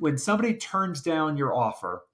When somebody turns down your offer,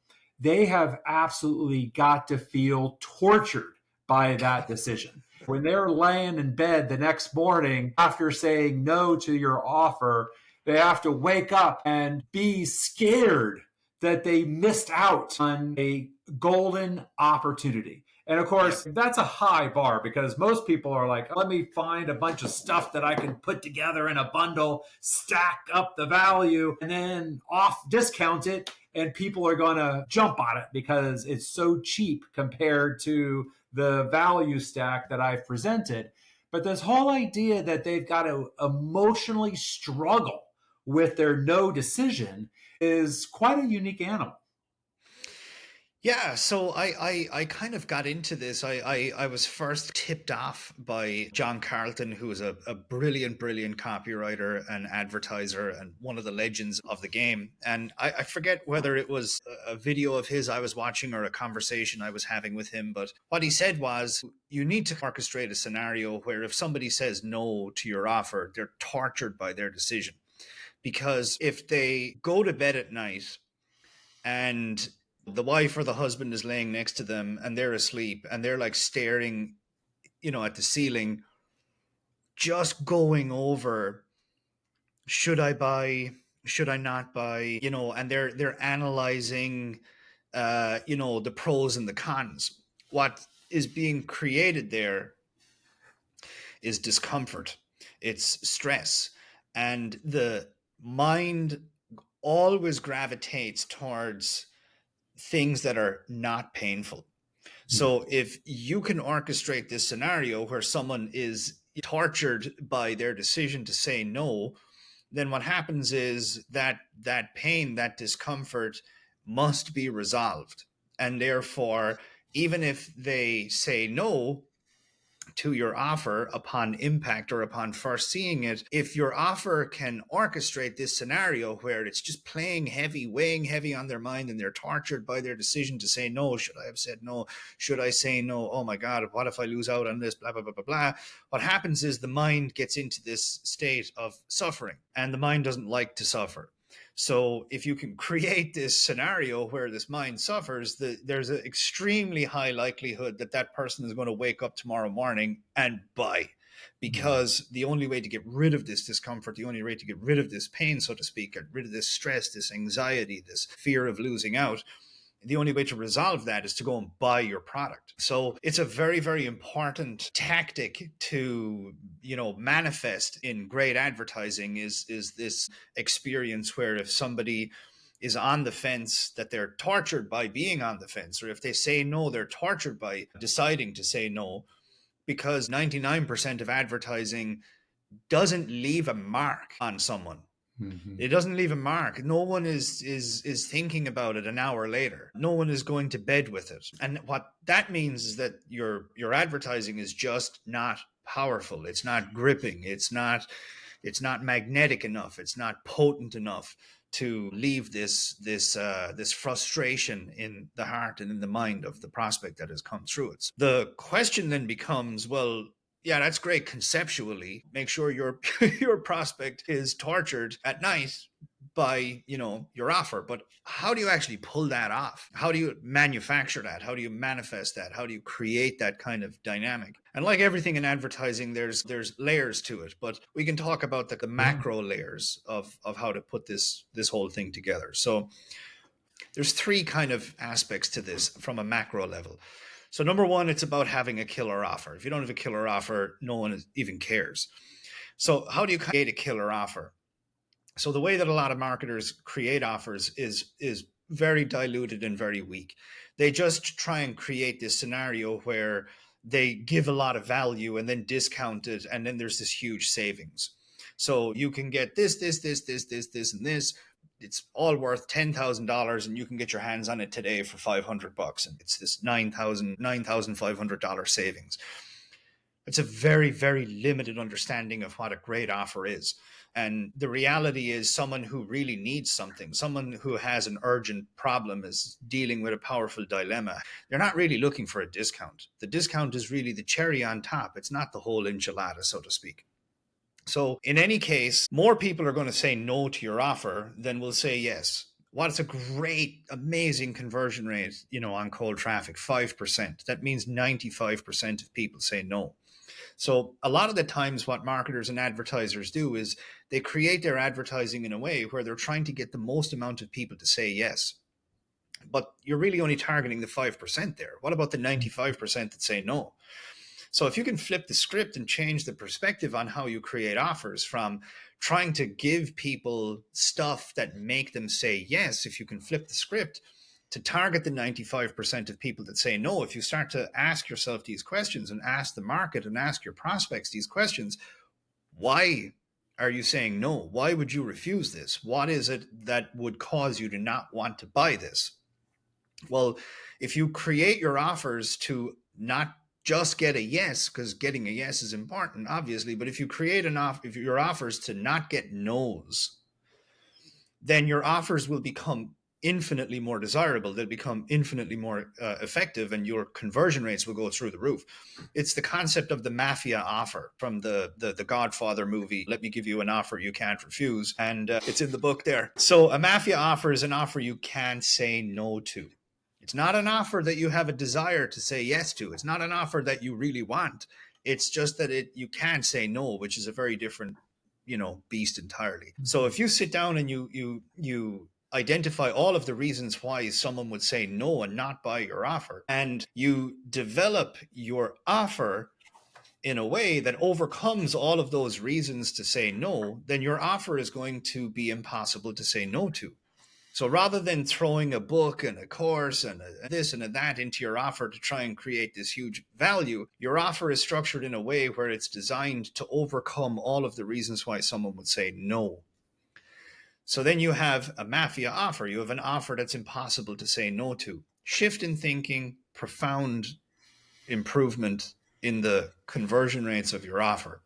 they have absolutely got to feel tortured by that decision. When they're laying in bed the next morning after saying no to your offer, they have to wake up and be scared that they missed out on a golden opportunity. And of course, that's a high bar because most people are like, let me find a bunch of stuff that I can put together in a bundle, stack up the value, and then off discount it. And people are going to jump on it because it's so cheap compared to the value stack that I've presented. But this whole idea that they've got to emotionally struggle with their no decision is quite a unique animal. Yeah, so I kind of got into this. I was first tipped off by John Carlton, who is a brilliant copywriter and advertiser and one of the legends of the game. And I forget whether it was a video of his I was watching or a conversation I was having with him. But what he said was, you need to orchestrate a scenario where if somebody says no to your offer, they're tortured by their decision. Because if they go to bed at night and the wife or the husband is laying next to them and they're asleep and they're like staring, at the ceiling, just going over, should I buy, should I not buy, and they're analyzing, the pros and the cons. What is being created there is discomfort. It's stress. And the mind always gravitates towards things that are not painful. So if you can orchestrate this scenario where someone is tortured by their decision to say no, then what happens is that pain, that discomfort must be resolved. And therefore, even if they say no to your offer upon impact or upon first seeing it, if your offer can orchestrate this scenario where it's just playing heavy, weighing heavy on their mind, and they're tortured by their decision to say no, should I have said no? Should I say no? Oh my God, what if I lose out on this? Blah, blah, blah, blah, blah. What happens is the mind gets into this state of suffering, and the mind doesn't like to suffer. So if you can create this scenario where this mind suffers, there's an extremely high likelihood that that person is going to wake up tomorrow morning and buy. Because the only way to get rid of this discomfort, the only way to get rid of this pain, so to speak, get rid of this stress, this anxiety, this fear of losing out, the only way to resolve that is to go and buy your product. So it's a very, very important tactic to, manifest in great advertising is this experience where if somebody is on the fence, that they're tortured by being on the fence, or if they say no, they're tortured by deciding to say no, because 99% of advertising doesn't leave a mark on someone. Mm-hmm. It doesn't leave a mark. No one is thinking about it an hour later. No one is going to bed with it. And what that means is that your advertising is just not powerful. It's not gripping. It's not magnetic enough. It's not potent enough to leave this frustration in the heart and in the mind of the prospect that has come through it. The question then becomes, well, yeah, that's great conceptually. Make sure your prospect is tortured at night by, your offer. But how do you actually pull that off? How do you manufacture that? How do you manifest that? How do you create that kind of dynamic? And like everything in advertising, there's layers to it. But we can talk about the macro layers of how to put this whole thing together. So there's three kind of aspects to this from a macro level. So number one, it's about having a killer offer. If you don't have a killer offer, no one even cares. So how do you create a killer offer? So the way that a lot of marketers create offers is very diluted and very weak. They just try and create this scenario where they give a lot of value and then discount it, and then there's this huge savings. So you can get this, and this. It's all worth $10,000 and you can get your hands on it today for $500. And it's this $9,500 savings. It's a very, very limited understanding of what a great offer is. And the reality is someone who really needs something, someone who has an urgent problem, is dealing with a powerful dilemma. They're not really looking for a discount. The discount is really the cherry on top. It's not the whole enchilada, so to speak. So in any case, more people are going to say no to your offer than will say yes. What's a great, amazing conversion rate, on cold traffic? 5%. That means 95% of people say no. So a lot of the times what marketers and advertisers do is they create their advertising in a way where they're trying to get the most amount of people to say yes. But you're really only targeting the 5% there. What about the 95% that say no? So if you can flip the script and change the perspective on how you create offers from trying to give people stuff that make them say yes, if you can flip the script to target the 95% of people that say no, if you start to ask yourself these questions and ask the market and ask your prospects these questions, why are you saying no? Why would you refuse this? What is it that would cause you to not want to buy this? Well, if you create your offers to not just get a yes, because getting a yes is important, obviously, but if you create if your offers to not get no's, then your offers will become infinitely more desirable. They'll become infinitely more effective, and your conversion rates will go through the roof. It's the concept of the mafia offer from the Godfather movie. Let me give you an offer you can't refuse, and it's in the book there. So a mafia offer is an offer you can't say no to. It's not an offer that you have a desire to say yes to. It's not an offer that you really want. It's just that you can't say no, which is a very different, beast entirely. So if you sit down and you identify all of the reasons why someone would say no and not buy your offer, and you develop your offer in a way that overcomes all of those reasons to say no, then your offer is going to be impossible to say no to. So rather than throwing a book and a course and this and a that into your offer to try and create this huge value, your offer is structured in a way where it's designed to overcome all of the reasons why someone would say no. So then you have a mafia offer. You have an offer that's impossible to say no to. Shift in thinking, profound improvement in the conversion rates of your offer.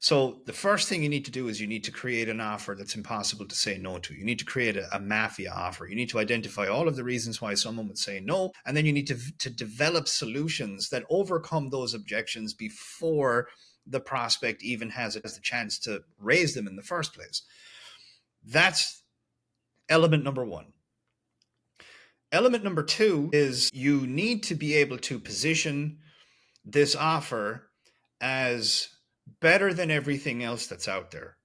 So the first thing you need to do is you need to create an offer that's impossible to say no to. You need to create a mafia offer. You need to identify all of the reasons why someone would say no. And then you need to develop solutions that overcome those objections before the prospect even has the chance to raise them in the first place. That's element number one. Element number two is you need to be able to position this offer as better than everything else that's out there.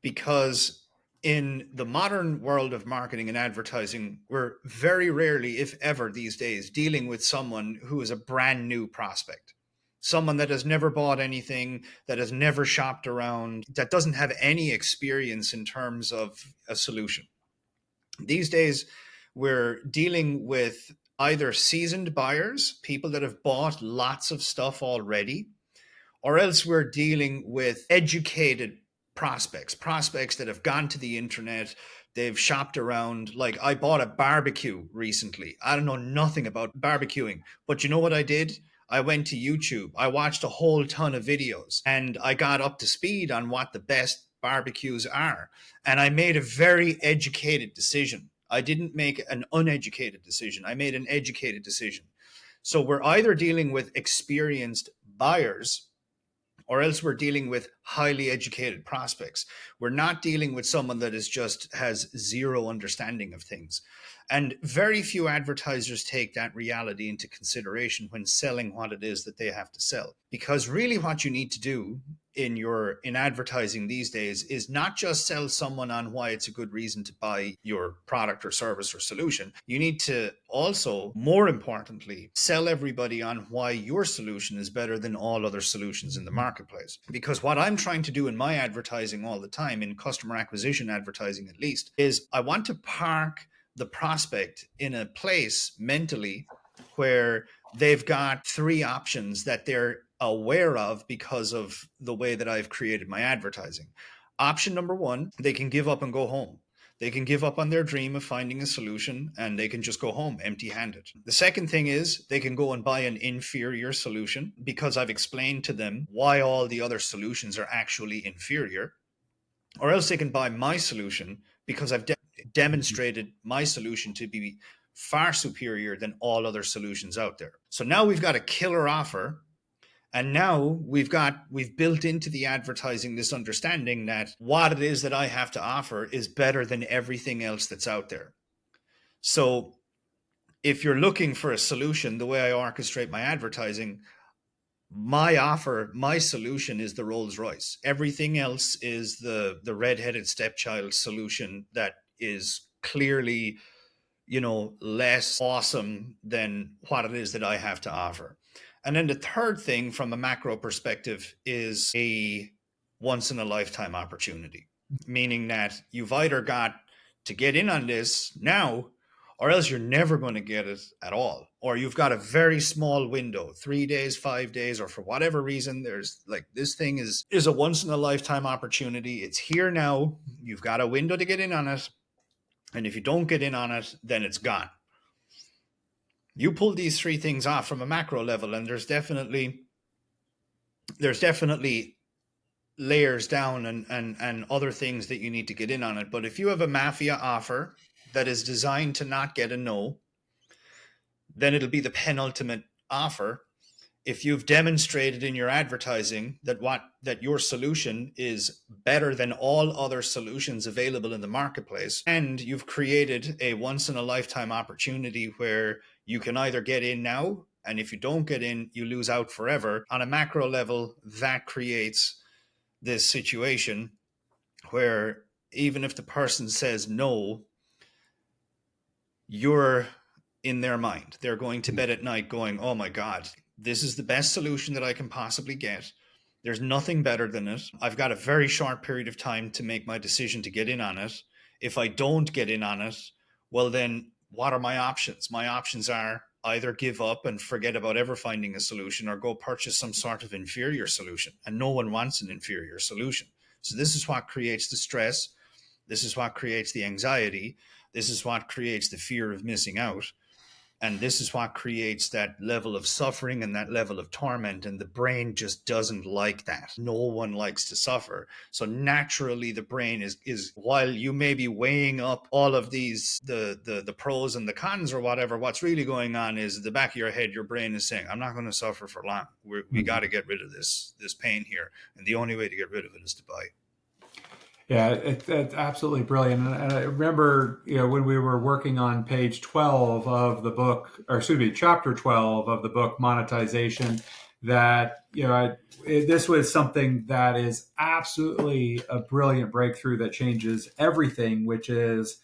Because in the modern world of marketing and advertising, we're very rarely, if ever these days, dealing with someone who is a brand new prospect. Someone that has never bought anything, that has never shopped around, that doesn't have any experience in terms of a solution. These days, we're dealing with either seasoned buyers, people that have bought lots of stuff already, or else we're dealing with educated prospects that have gone to the internet, they've shopped around. Like, I bought a barbecue recently. I don't know nothing about barbecuing, but you know what I did? I went to YouTube. I watched a whole ton of videos and I got up to speed on what the best barbecues are. And I made a very educated decision. I didn't make an uneducated decision. I made an educated decision. So we're either dealing with experienced buyers, or else we're dealing with highly educated prospects. We're not dealing with someone that has zero understanding of things. And very few advertisers take that reality into consideration when selling what it is that they have to sell. Because really what you need to do in advertising these days is not just sell someone on why it's a good reason to buy your product or service or solution. You need to also, more importantly, sell everybody on why your solution is better than all other solutions in the marketplace. Because what I'm trying to do in my advertising all the time, in customer acquisition advertising at least, is I want to park the prospect in a place mentally where they've got three options that they're aware of because of the way that I've created my advertising. Option number one, they can give up and go home. They can give up on their dream of finding a solution and they can just go home empty-handed. The second thing is they can go and buy an inferior solution because I've explained to them why all the other solutions are actually inferior. Or else they can buy my solution because I've demonstrated my solution to be far superior than all other solutions out there. So now we've got a killer offer. And now we've built into the advertising this understanding that what it is that I have to offer is better than everything else that's out there. So if you're looking for a solution, the way I orchestrate my advertising, my offer, my solution is the Rolls Royce. Everything else is the redheaded stepchild solution that is clearly, less awesome than what it is that I have to offer. And then the third thing from a macro perspective is a once in a lifetime opportunity, meaning that you've either got to get in on this now, or else you're never going to get it at all. Or you've got a very small window, 3 days, 5 days, or for whatever reason, there's like, this thing is a once in a lifetime opportunity. It's here now. You've got a window to get in on it. And if you don't get in on it, then it's gone. You pull these three things off from a macro level, and there's definitely layers down and other things that you need to get in on it. But if you have a mafia offer that is designed to not get a no, then it'll be the penultimate offer. If you've demonstrated in your advertising that your solution is better than all other solutions available in the marketplace, and you've created a once in a lifetime opportunity where you can either get in now, and if you don't get in, you lose out forever. On a macro level, that creates this situation where even if the person says no, you're in their mind. They're going to bed at night going, oh my God, this is the best solution that I can possibly get. There's nothing better than it. I've got a very short period of time to make my decision to get in on it. If I don't get in on it, well, then what are my options? My options are either give up and forget about ever finding a solution, or go purchase some sort of inferior solution. And no one wants an inferior solution. So this is what creates the stress. This is what creates the anxiety. This is what creates the fear of missing out. And this is what creates that level of suffering and that level of torment. And the brain just doesn't like that. No one likes to suffer. So naturally, the brain is while you may be weighing up all of these, the pros and the cons or whatever, what's really going on is at the back of your head, your brain is saying, I'm not going to suffer for long. We got to get rid of this pain here. And the only way to get rid of it is to buy. Yeah, it's absolutely brilliant. And I remember, when we were working on page 12 of the book, or excuse me, chapter 12 of the book, Monetization, that, this was something that is absolutely a brilliant breakthrough that changes everything, which is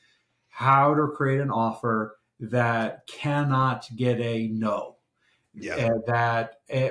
how to create an offer that cannot get a no. Yeah.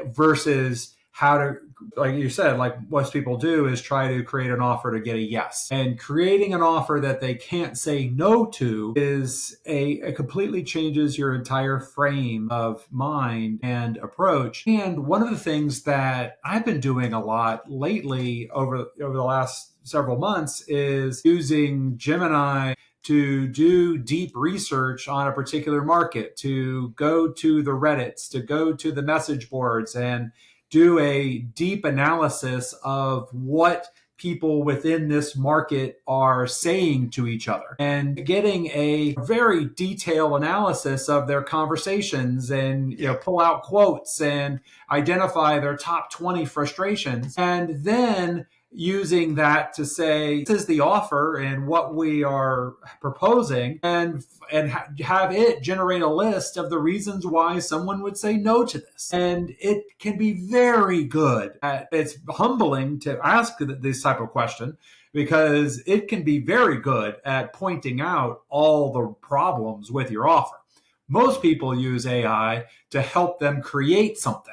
Versus how to, like you said, like most people do, is try to create an offer to get a yes. And creating an offer that they can't say no to is it completely changes your entire frame of mind and approach. And one of the things that I've been doing a lot lately over the last several months is using Gemini to do deep research on a particular market, to go to the Reddits, to go to the message boards and do a deep analysis of what people within this market are saying to each other, and getting a very detailed analysis of their conversations, and pull out quotes and identify their top 20 frustrations, and then using that to say, this is the offer and what we are proposing, and have it generate a list of the reasons why someone would say no to this. And it can be very good. It's humbling to ask this type of question, because it can be very good at pointing out all the problems with your offer. Most people use AI to help them create something,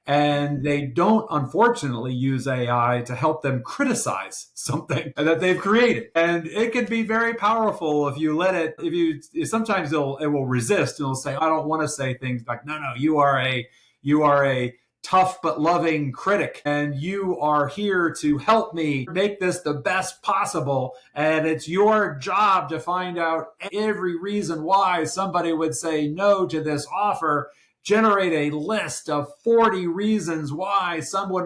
and they don't, unfortunately, use AI to help them criticize something that they've created. And it can be very powerful if you let it. Sometimes it will resist, and it'll say, I don't want to say things like, no, you are a tough but loving critic, and you are here to help me make this the best possible. And it's your job to find out every reason why somebody would say no to this offer. Generate a list of 40 reasons why someone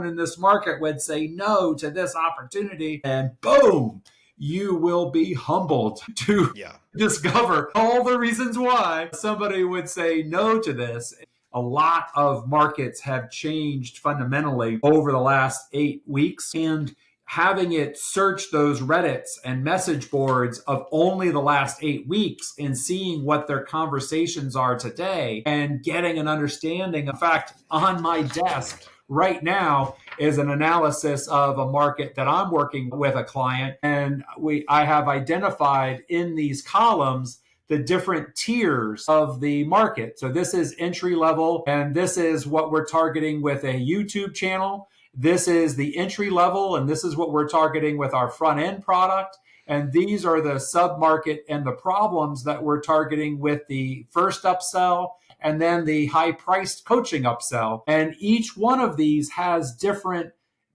in this market would say no to this opportunity. And boom, you will be humbled to discover all the reasons why somebody would say no to this. a lot of markets have changed fundamentally over the last 8 weeks. And having it search those Reddits and message boards of only the last 8 weeks and seeing what their conversations are today and getting an understanding. In fact, on my desk right now is an analysis of a market that I'm working with a client. And I have identified in these columns the different tiers of the market. So this is entry level, and this is what we're targeting with a YouTube channel. This is the entry level, and this is what we're targeting with our front end product. And these are the sub-market and the problems that we're targeting with the first upsell and then the high-priced coaching upsell. And each one of these has different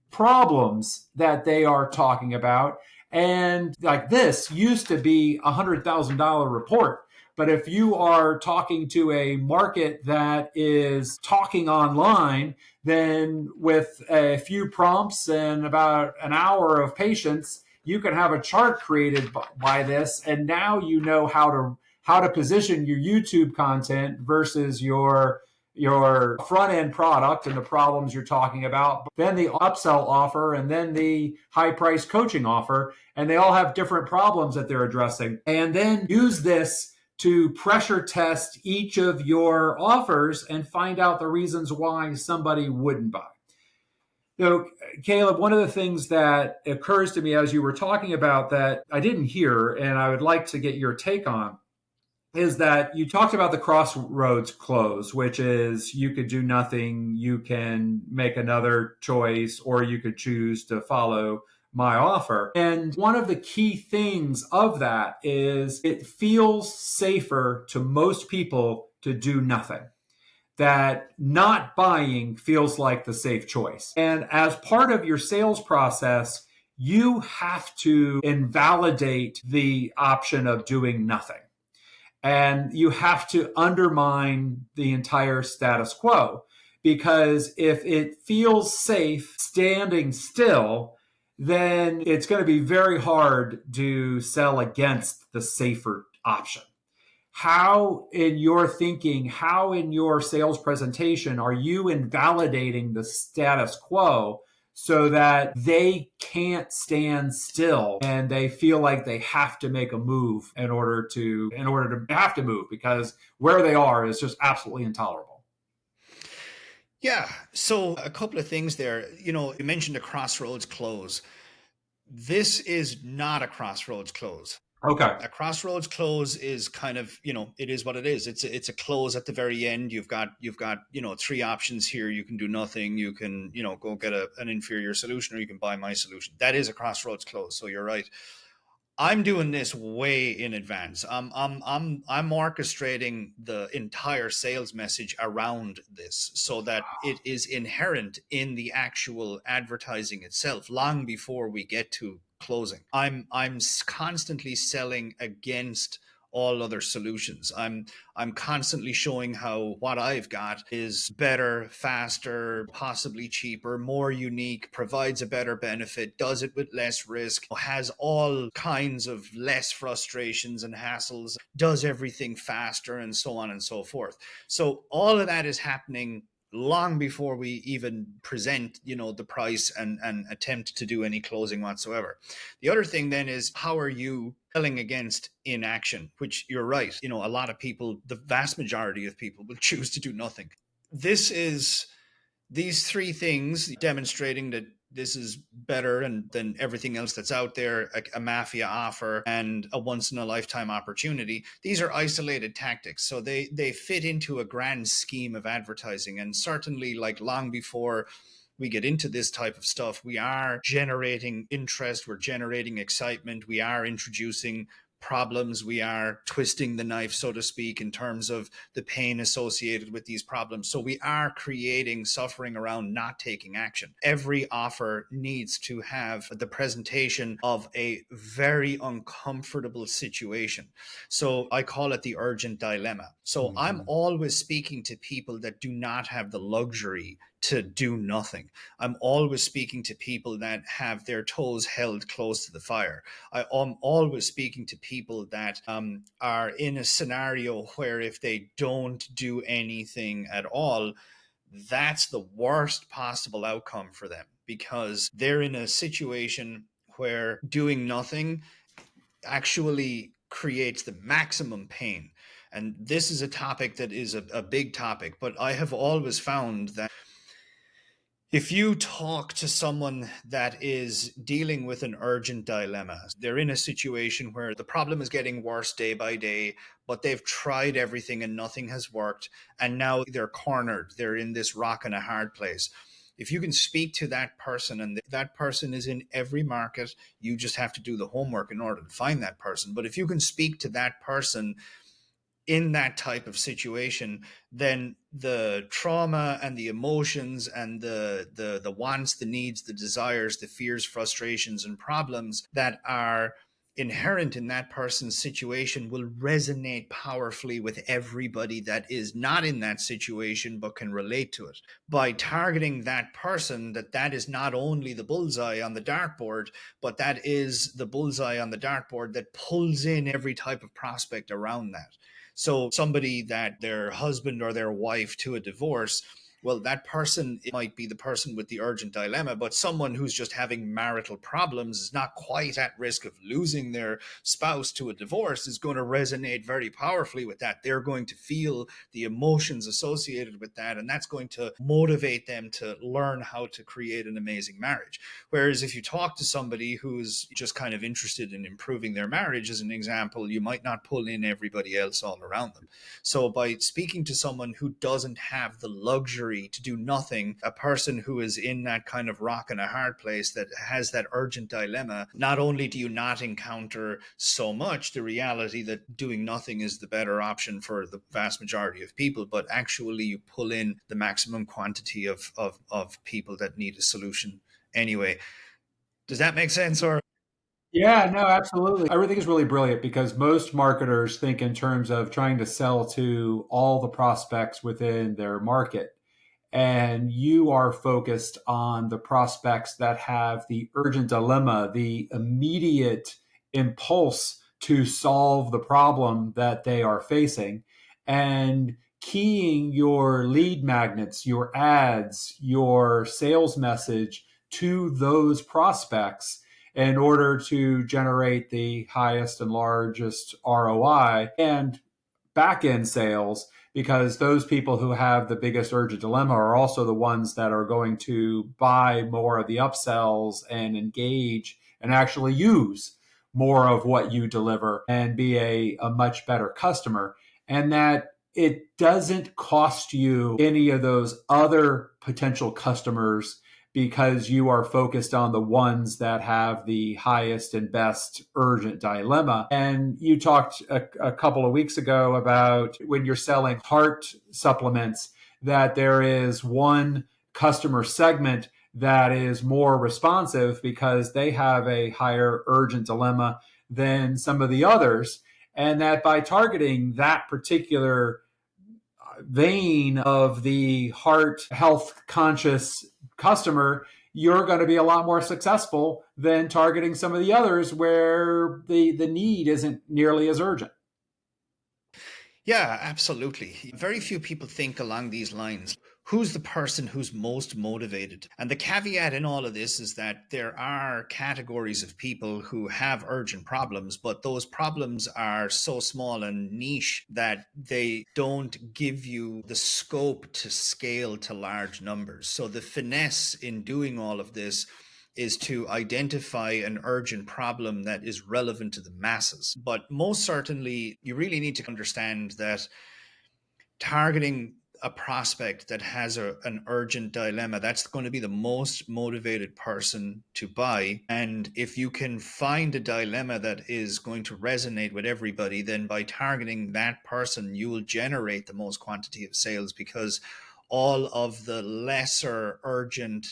problems that they are talking about. And like this used to be a $100,000 report. But if you are talking to a market that is talking online, then with a few prompts and about an hour of patience, you can have a chart created by this. And now you know how to position your YouTube content versus your front end product and the problems you're talking about, then the upsell offer, and then the high price coaching offer. And they all have different problems that they're addressing. And then use this to pressure test each of your offers and find out the reasons why somebody wouldn't buy. So, Caleb, one of the things that occurs to me as you were talking about that I didn't hear, and I would like to get your take on, is that you talked about the crossroads close, which is you could do nothing, you can make another choice, or you could choose to follow my offer. And one of the key things of that is it feels safer to most people to do nothing. That not buying feels like the safe choice. And as part of your sales process, you have to invalidate the option of doing nothing. And you have to undermine the entire status quo, because if it feels safe standing still, then it's going to be very hard to sell against the safer option. How in your thinking, how in your sales presentation are you invalidating the status quo so that they can't stand still and they feel like they have to make a move in order to have to move, because where they are is just absolutely intolerable? Yeah. So a couple of things there. You mentioned a crossroads close. This is not a crossroads close. Okay. A crossroads close is kind of, it is what it is. It's a close at the very end. You've got, three options here. You can do nothing. You can, go get an inferior solution, or you can buy my solution. That is a crossroads close. So you're right. I'm doing this way in advance. I'm orchestrating the entire sales message around this so that it is inherent in the actual advertising itself long before we get to closing. I'm constantly selling against all other solutions. I'm constantly showing how what I've got is better, faster, possibly cheaper, more unique, provides a better benefit, does it with less risk, has all kinds of less frustrations and hassles, does everything faster, and so on and so forth. So all of that is happening long before we even present, the price and attempt to do any closing whatsoever. The other thing then is, how are you selling against inaction? Which, you're right, a lot of people, the vast majority of people, will choose to do nothing. This is these three things demonstrating that this is better than everything else that's out there, a mafia offer and a once in a lifetime opportunity. These are isolated tactics. So they fit into a grand scheme of advertising. And certainly, like, long before we get into this type of stuff, we are generating interest, we're generating excitement, we are introducing problems, we are twisting the knife, so to speak, in terms of the pain associated with these problems. So we are creating suffering around not taking action. Every offer needs to have the presentation of a very uncomfortable situation. So I call it the urgent dilemma. So I'm always speaking to people that do not have the luxury to do nothing. I'm always speaking to people that have their toes held close to the fire. I'm always speaking to people that are in a scenario where if they don't do anything at all, that's the worst possible outcome for them, because they're in a situation where doing nothing actually creates the maximum pain. And this is a topic that is a big topic, but I have always found that if you talk to someone that is dealing with an urgent dilemma, they're in a situation where the problem is getting worse day by day, but they've tried everything and nothing has worked, and now they're cornered, they're in this rock and a hard place. If you can speak to that person, and that person is in every market, you just have to do the homework in order to find that person. But if you can speak to that person in that type of situation, then the trauma and the emotions and the wants, the needs, the desires, the fears, frustrations, and problems that are inherent in that person's situation will resonate powerfully with everybody that is not in that situation but can relate to it. By targeting that person, that is not only the bullseye on the dartboard, but that is the bullseye on the dartboard that pulls in every type of prospect around that. So somebody that their husband or their wife to a divorce, well, that person might be the person with the urgent dilemma, but someone who's just having marital problems is not quite at risk of losing their spouse to a divorce is going to resonate very powerfully with that. They're going to feel the emotions associated with that, and that's going to motivate them to learn how to create an amazing marriage. Whereas if you talk to somebody who's just kind of interested in improving their marriage, as an example, you might not pull in everybody else all around them. So by speaking to someone who doesn't have the luxury to do nothing, a person who is in that kind of rock and a hard place that has that urgent dilemma, not only do you not encounter so much the reality that doing nothing is the better option for the vast majority of people, but actually you pull in the maximum quantity of people that need a solution anyway. Does that make sense? Or Yeah, no, absolutely. Everything is really brilliant because most marketers think in terms of trying to sell to all the prospects within their market. And you are focused on the prospects that have the urgent dilemma, the immediate impulse to solve the problem that they are facing, and keying your lead magnets, your ads, your sales message to those prospects in order to generate the highest and largest ROI and back end sales, because those people who have the biggest urgent dilemma are also the ones that are going to buy more of the upsells and engage and actually use more of what you deliver and be a much better customer. And that it doesn't cost you any of those other potential customers because you are focused on the ones that have the highest and best urgent dilemma. And you talked a couple of weeks ago about when you're selling heart supplements, that there is one customer segment that is more responsive because they have a higher urgent dilemma than some of the others. And that by targeting that particular vein of the heart health conscious customer, you're going to be a lot more successful than targeting some of the others where the need isn't nearly as urgent. yeah, absolutely. Very few people think along these lines. Who's the person who's most motivated? And the caveat in all of this is that there are categories of people who have urgent problems, but those problems are so small and niche that they don't give you the scope to scale to large numbers. So the finesse in doing all of this is to identify an urgent problem that is relevant to the masses. But most certainly, you really need to understand that targeting a prospect that has an urgent dilemma, that's going to be the most motivated person to buy. And if you can find a dilemma that is going to resonate with everybody, then by targeting that person, you will generate the most quantity of sales, because all of the lesser urgent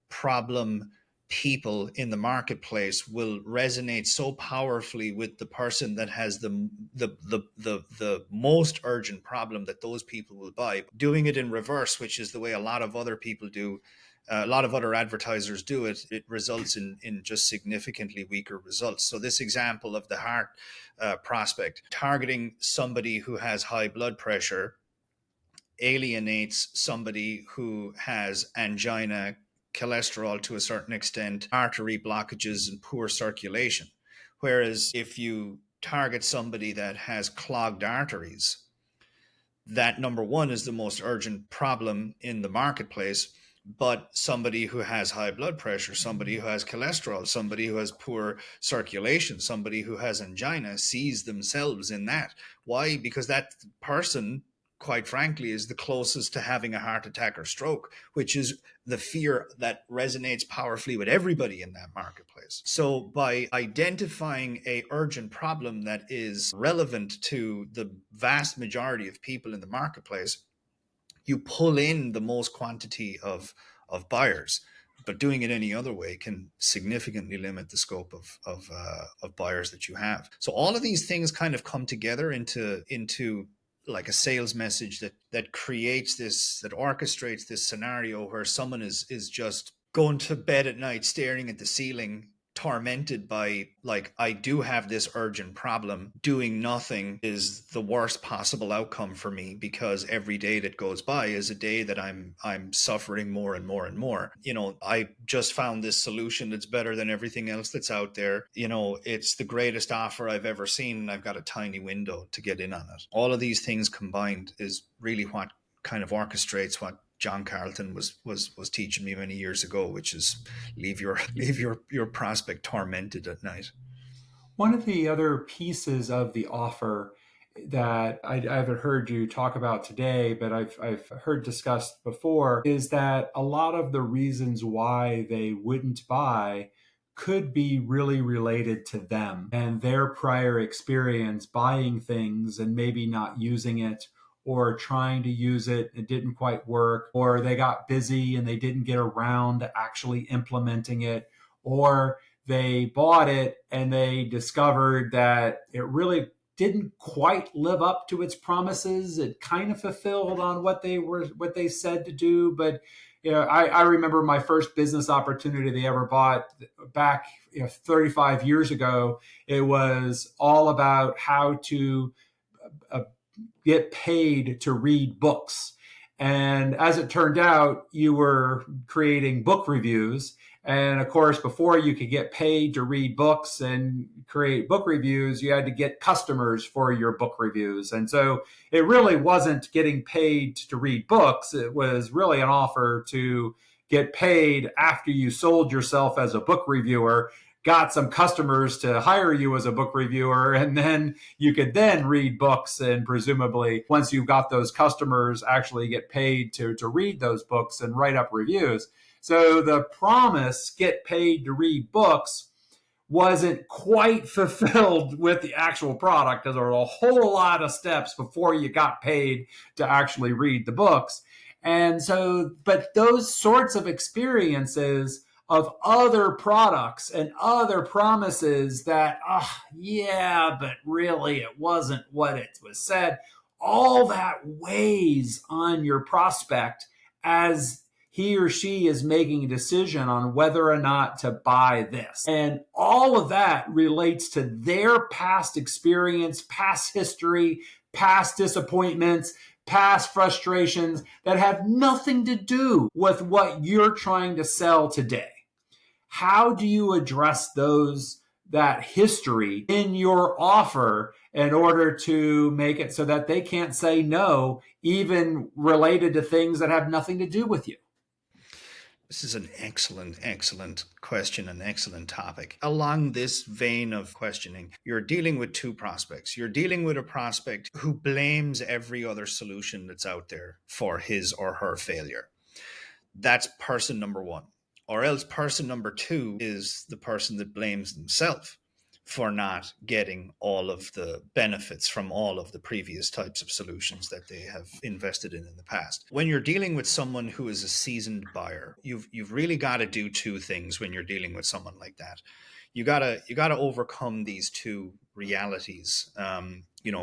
problem people in the marketplace will resonate so powerfully with the person that has the most urgent problem that those people will buy. Doing it in reverse, which is the way a lot of other people do, a lot of other advertisers do it, it results in just significantly weaker results. So this example of the heart prospect, targeting somebody who has high blood pressure alienates somebody who has angina, cholesterol to a certain extent, artery blockages, and poor circulation. Whereas if you target somebody that has clogged arteries, that number one is the most urgent problem in the marketplace. But somebody who has high blood pressure, somebody who has cholesterol, somebody who has poor circulation, somebody who has angina sees themselves in that. Why? Because that person, quite frankly, is the closest to having a heart attack or stroke, which is the fear that resonates powerfully with everybody in that marketplace. So by identifying a urgent problem that is relevant to the vast majority of people in the marketplace, you pull in the most quantity of buyers. But doing it any other way can significantly limit the scope of buyers that you have. So all of these things kind of come together into like a sales message that creates this, that orchestrates this scenario where someone is just going to bed at night staring at the ceiling, tormented by, like, I do have this urgent problem. Doing nothing is the worst possible outcome for me, because every day that goes by is a day that I'm suffering more and more and more. I just found this solution that's better than everything else that's out there. It's the greatest offer I've ever seen, and I've got a tiny window to get in on it. All of these things combined is really what kind of orchestrates what John Carlton was teaching me many years ago, which is leave your prospect tormented at night. One of the other pieces of the offer that I haven't heard you talk about today, but I've heard discussed before, is that a lot of the reasons why they wouldn't buy could be really related to them and their prior experience buying things and maybe not using it, or trying to use it, it didn't quite work, or they got busy and they didn't get around to actually implementing it, or they bought it and they discovered that it really didn't quite live up to its promises. It kind of fulfilled on what they said to do, but I remember my first business opportunity they ever bought back 35 years ago. It was all about how to get paid to read books. And as it turned out, you were creating book reviews. And of course, before you could get paid to read books and create book reviews, you had to get customers for your book reviews. And so it really wasn't getting paid to read books. It was really an offer to get paid after you sold yourself as a book reviewer, got some customers to hire you as a book reviewer, and then you could then read books, and presumably once you got those customers, actually get paid to read those books and write up reviews. So the promise, get paid to read books, wasn't quite fulfilled with the actual product, because there were a whole lot of steps before you got paid to actually read the books. And so, but those sorts of experiences of other products and other promises that, yeah, but really it wasn't what it was said, all that weighs on your prospect as he or she is making a decision on whether or not to buy this. And all of that relates to their past experience, past history, past disappointments, past frustrations that have nothing to do with what you're trying to sell today. How do you address that history in your offer in order to make it so that they can't say no, even related to things that have nothing to do with you? This is an excellent question, an excellent topic. Along this vein of questioning, you're dealing with two prospects. You're dealing with a prospect who blames every other solution that's out there for his or her failure. That's person number one. Or else person number two is the person that blames themselves for not getting all of the benefits from all of the previous types of solutions that they have invested in the past. When you're dealing with someone who is a seasoned buyer, you've really got to do two things when you're dealing with someone like that. You gotta overcome these two realities.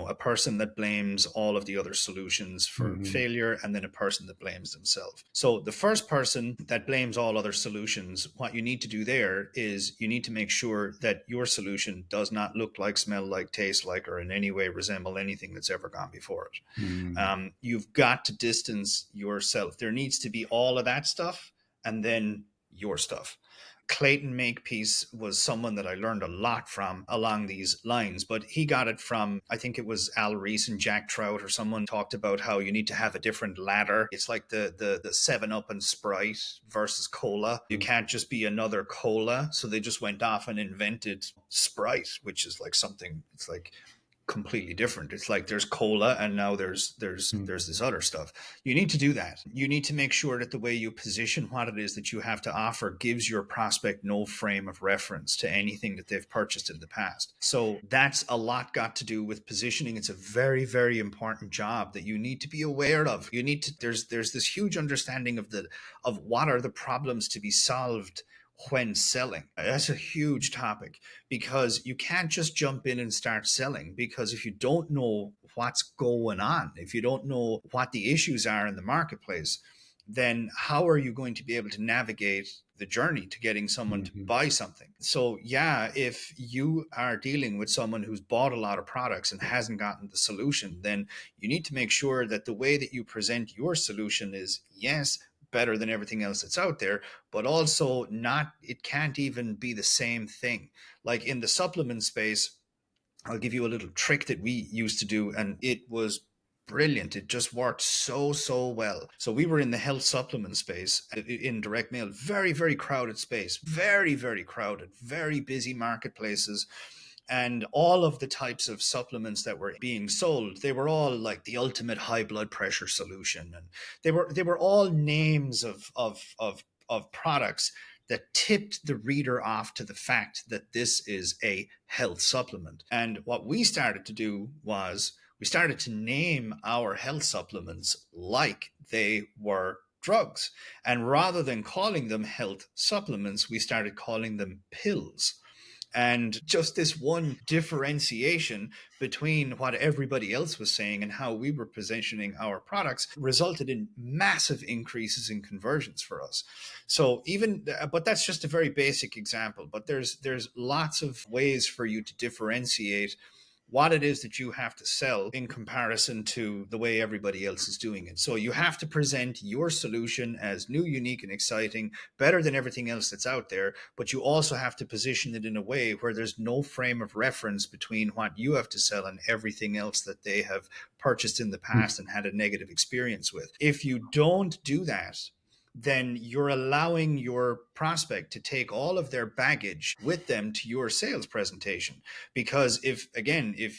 A person that blames all of the other solutions for failure, and then a person that blames themselves. So the first person that blames all other solutions, what you need to do there is you need to make sure that your solution does not look like, smell like, taste like, or in any way resemble anything that's ever gone before it. You've got to distance yourself. There needs to be all of that stuff and then your stuff. Clayton Makepeace was someone that I learned a lot from along these lines, but he got it from, I think it was Al Reese and Jack Trout, or someone talked about how you need to have a different ladder. It's like the 7-Up and Sprite versus cola. You can't just be another cola. So they just went off and invented Sprite, which is like something, it's like completely different. It's like there's cola and now there's this other stuff. You need to do that. You need to make sure that the way you position what it is that you have to offer gives your prospect no frame of reference to anything that they've purchased in the past. So that's a lot got to do with positioning. It's a very, very important job that you need to be aware of. You need to, there's this huge understanding of what are the problems to be solved when selling. That's a huge topic, because you can't just jump in and start selling, because if you don't know what's going on, if you don't know what the issues are in the marketplace, then how are you going to be able to navigate the journey to getting someone to buy something? So yeah, if you are dealing with someone who's bought a lot of products and hasn't gotten the solution, then you need to make sure that the way that you present your solution is, yes, better than everything else that's out there, but also not, it can't even be the same thing. Like in the supplement space, I'll give you a little trick that we used to do, and it was brilliant. It just worked so well. So we were in the health supplement space in direct mail, very, very crowded space, very, very crowded, very busy marketplaces. And all of the types of supplements that were being sold, they were all like the ultimate high blood pressure solution. And they were all names of products that tipped the reader off to the fact that this is a health supplement. And what we started to do was we started to name our health supplements like they were drugs. And rather than calling them health supplements, we started calling them pills. And just this one differentiation between what everybody else was saying and how we were positioning our products resulted in massive increases in conversions for us. So but that's just a very basic example. But there's lots of ways for you to differentiate what it is that you have to sell in comparison to the way everybody else is doing it. So you have to present your solution as new, unique, and exciting, better than everything else that's out there. But you also have to position it in a way where there's no frame of reference between what you have to sell and everything else that they have purchased in the past and had a negative experience with. If you don't do that, then you're allowing your prospect to take all of their baggage with them to your sales presentation. Because if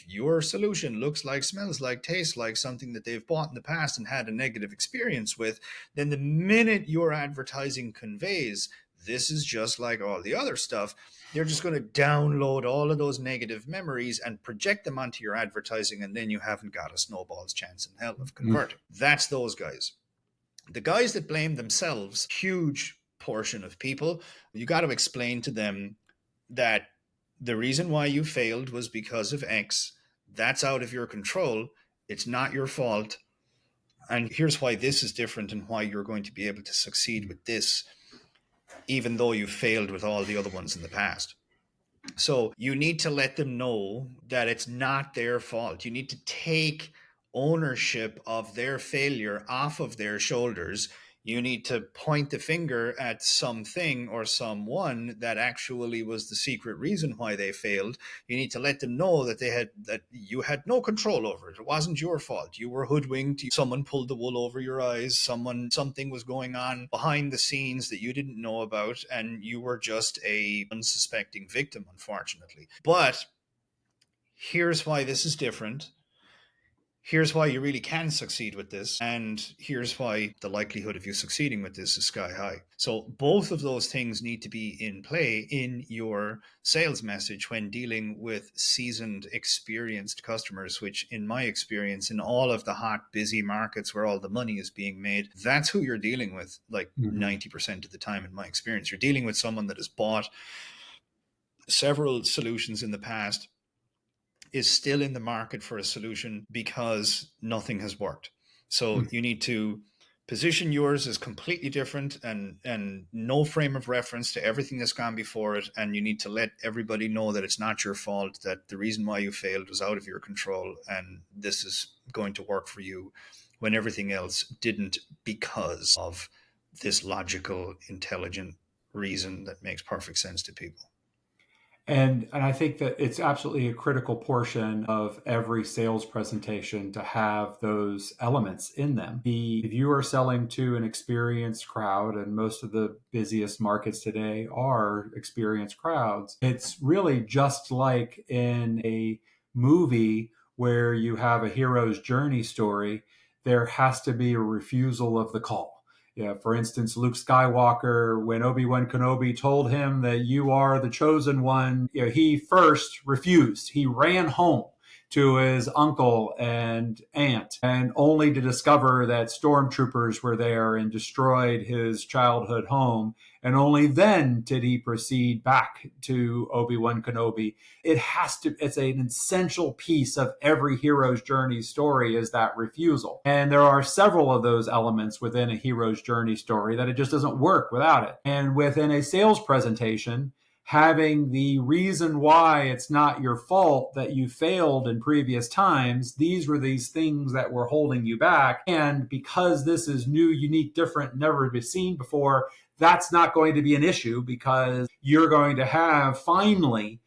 your solution looks like, smells like, tastes like something that they've bought in the past and had a negative experience with, then the minute your advertising conveys, this is just like all the other stuff, they're just going to download all of those negative memories and project them onto your advertising, and then you haven't got a snowball's chance in hell of converting. That's those guys. The guys that blame themselves, huge portion of people, you got to explain to them that the reason why you failed was because of X. That's out of your control. It's not your fault. And here's why this is different and why you're going to be able to succeed with this, even though you failed with all the other ones in the past. So you need to let them know that it's not their fault. You need to take ownership of their failure off of their shoulders. You need to point the finger at something or someone that actually was the secret reason why they failed. You need to let them know that you had no control over it. It wasn't your fault. You were hoodwinked. Someone pulled the wool over your eyes. Something was going on behind the scenes that you didn't know about, and you were just a unsuspecting victim, unfortunately. But here's why this is different. here's why you really can succeed with this, and here's why the likelihood of you succeeding with this is sky high. So both of those things need to be in play in your sales message when dealing with seasoned, experienced customers, which in my experience, in all of the hot, busy markets where all the money is being made, that's who you're dealing with. Like 90% of the time, in my experience, you're dealing with someone that has bought several solutions in the past, is still in the market for a solution because nothing has worked. So you need to position yours as completely different and no frame of reference to everything that's gone before it. And you need to let everybody know that it's not your fault, that the reason why you failed was out of your control, and this is going to work for you when everything else didn't, because of this logical, intelligent reason that makes perfect sense to people. And I think that it's absolutely a critical portion of every sales presentation to have those elements in them. If you are selling to an experienced crowd, and most of the busiest markets today are experienced crowds, it's really just like in a movie where you have a hero's journey story. There has to be a refusal of the call. Yeah, for instance, Luke Skywalker, when Obi-Wan Kenobi told him that you are the chosen one, he first refused. He ran home to his uncle and aunt, and only to discover that stormtroopers were there and destroyed his childhood home. And only then did he proceed back to Obi-Wan Kenobi. It's an essential piece of every hero's journey story, is that refusal. And there are several of those elements within a hero's journey story that it just doesn't work without it. And within a sales presentation, having the reason why it's not your fault that you failed in previous times, these were these things that were holding you back. And because this is new, unique, different, never been seen before, that's not going to be an issue, because you're going to have finally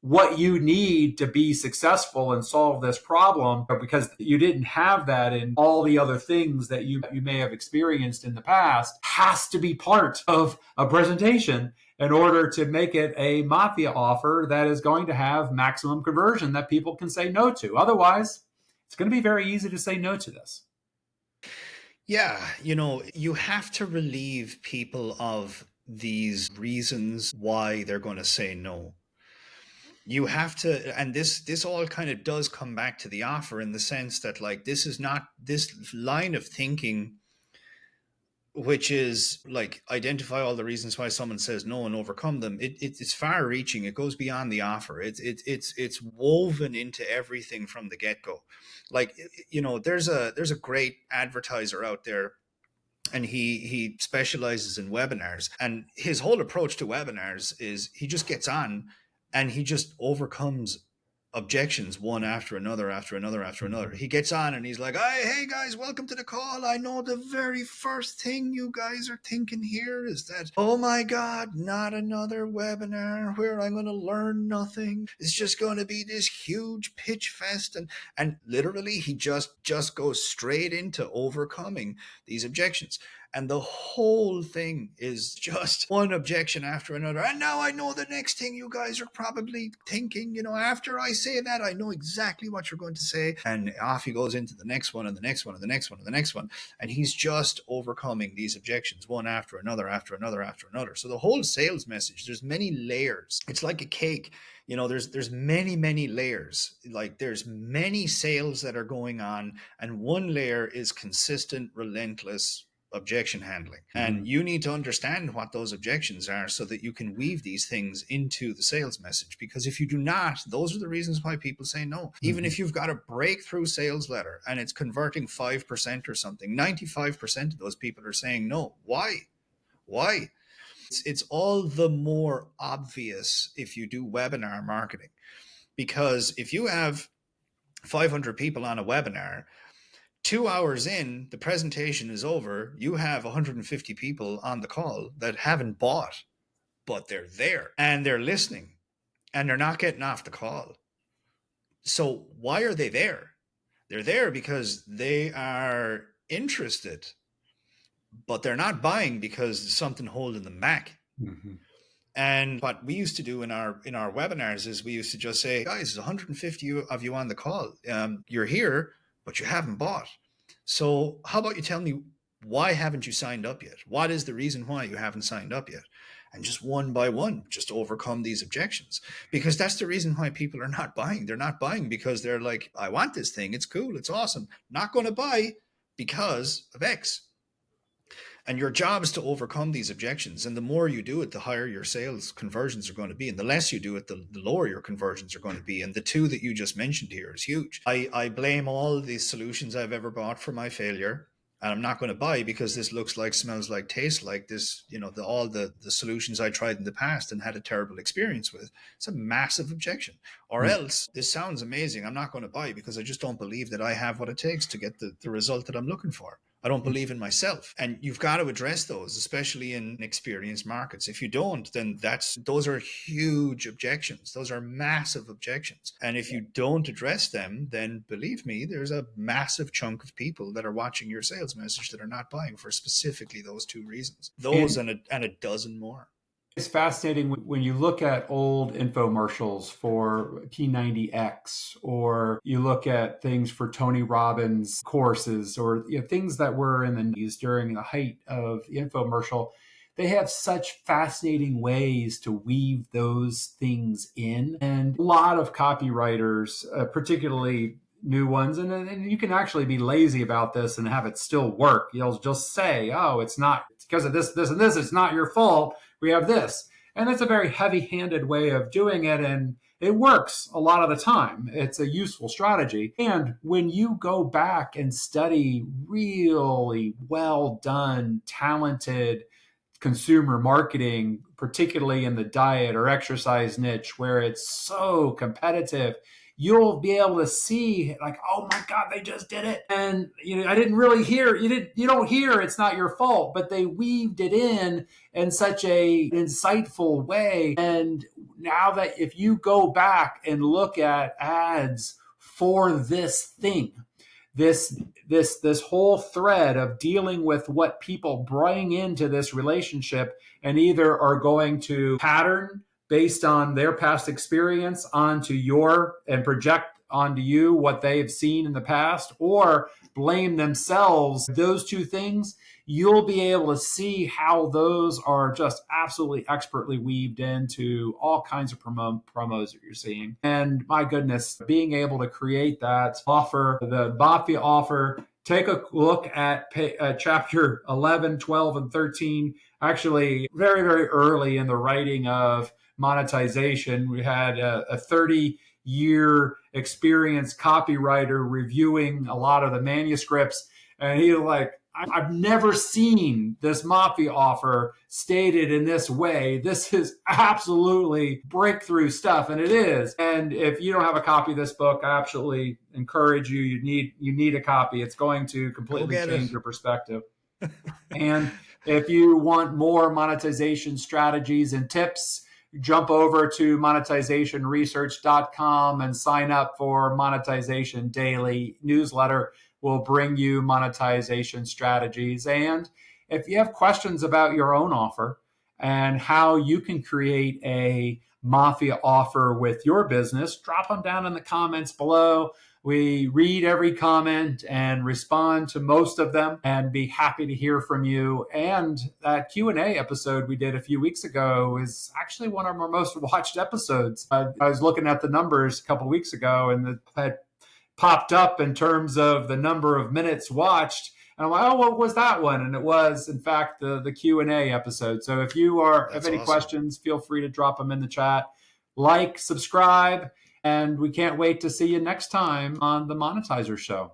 what you need to be successful and solve this problem, because you didn't have that in all the other things that you may have experienced in the past, has to be part of a presentation in order to make it a mafia offer that is going to have maximum conversion that people can say no to. Otherwise, it's going to be very easy to say no to this. Yeah, you have to relieve people of these reasons why they're going to say no. You have to, and this all kind of does come back to the offer, in the sense that, like, this is not this line of thinking, which is like identify all the reasons why someone says no and overcome them. It's far reaching. It goes beyond the offer. It's woven into everything from the get-go. Like, there's a great advertiser out there, and he specializes in webinars, and his whole approach to webinars is he just gets on and he just overcomes objections one after another, after another, after another. He gets on and he's like, hey guys, welcome to the call. I know the very first thing you guys are thinking here is that, oh my God, not another webinar where I'm going to learn nothing. It's just going to be this huge pitch fest. And literally he just goes straight into overcoming these objections. And the whole thing is just one objection after another. And now I know the next thing you guys are probably thinking, after I say that, I know exactly what you're going to say. And off he goes into the next one, and the next one, and the next one, and the next one. And he's just overcoming these objections one after another, after another, after another. So the whole sales message, there's many layers. It's like a cake. There's many layers. Like, there's many sales that are going on, and one layer is consistent, relentless objection handling. And you need to understand what those objections are so that you can weave these things into the sales message. Because if you do not, those are the reasons why people say no. Even if you've got a breakthrough sales letter and it's converting 5% or something, 95% of those people are saying no. Why? It's all the more obvious if you do webinar marketing. Because if you have 500 people on a webinar, 2 hours in, the presentation is over, you have 150 people on the call that haven't bought, but they're there and they're listening and they're not getting off the call. So why are they there? They're there because they are interested, but they're not buying because there's something holding them back. And what we used to do in our webinars is we used to just say, guys, there's 150 of you on the call. You're here but you haven't bought. So how about you tell me, why haven't you signed up yet? What is the reason why you haven't signed up yet? And just one by one, just overcome these objections. Because that's the reason why people are not buying. They're not buying because they're like, I want this thing. It's cool. It's awesome. Not going to buy because of X. And your job is to overcome these objections. And the more you do it, the higher your sales conversions are going to be. And the less you do it, the lower your conversions are going to be. And the two that you just mentioned here is huge. I blame all the solutions I've ever bought for my failure. And I'm not going to buy because this looks like, smells like, tastes like this, all the solutions I tried in the past and had a terrible experience with. It's a massive objection. Or else, this sounds amazing. I'm not going to buy because I just don't believe that I have what it takes to get the result that I'm looking for. I don't believe in myself. And you've got to address those, especially in experienced markets. If you don't, then those are huge objections. Those are massive objections. And if you don't address them, then believe me, there's a massive chunk of people that are watching your sales message that are not buying for specifically those two reasons. Those and a dozen more. It's fascinating when you look at old infomercials for P90X, or you look at things for Tony Robbins courses, or things that were in the news during the height of the infomercial. They have such fascinating ways to weave those things in. And a lot of copywriters, particularly new ones, and you can actually be lazy about this and have it still work. You'll just say, oh, it's not because of this, and this, it's not your fault. We have this. And that's a very heavy-handed way of doing it, and it works a lot of the time. It's a useful strategy. And when you go back and study really well done, talented consumer marketing, particularly in the diet or exercise niche where it's so competitive, you'll be able to see like, oh my God, they just did it. And I didn't really hear, you don't hear it's not your fault, but they weaved it in such a insightful way. And now that if you go back and look at ads for this thing, this whole thread of dealing with what people bring into this relationship and either are going to pattern based on their past experience onto and project onto you what they've seen in the past, or blame themselves, those two things, you'll be able to see how those are just absolutely expertly weaved into all kinds of promos that you're seeing. And my goodness, being able to create that offer, the mafia offer, take a look at chapter 11, 12, and 13. Actually, very, very early in the writing of monetization, we had a 30-year experienced copywriter reviewing a lot of the manuscripts, and he was like, I've never seen this mafia offer stated in this way. This is absolutely breakthrough stuff, and it is. And if you don't have a copy of this book, I absolutely encourage you. You need a copy. It's going to completely change your perspective. And if you want more monetization strategies and tips, jump over to monetizationresearch.com and sign up for Monetization Daily newsletter. Will bring you monetization strategies. And if you have questions about your own offer and how you can create a mafia offer with your business, drop them down in the comments below. We read every comment and respond to most of them and be happy to hear from you. And that Q&A episode we did a few weeks ago is actually one of our most watched episodes. I was looking at the numbers a couple of weeks ago, and it had popped up in terms of the number of minutes watched. And I'm like, oh, what was that one? And it was, in fact, the Q&A episode. So if you have any questions, feel free to drop them in the chat. Like, subscribe, and we can't wait to see you next time on the Monetizer Show.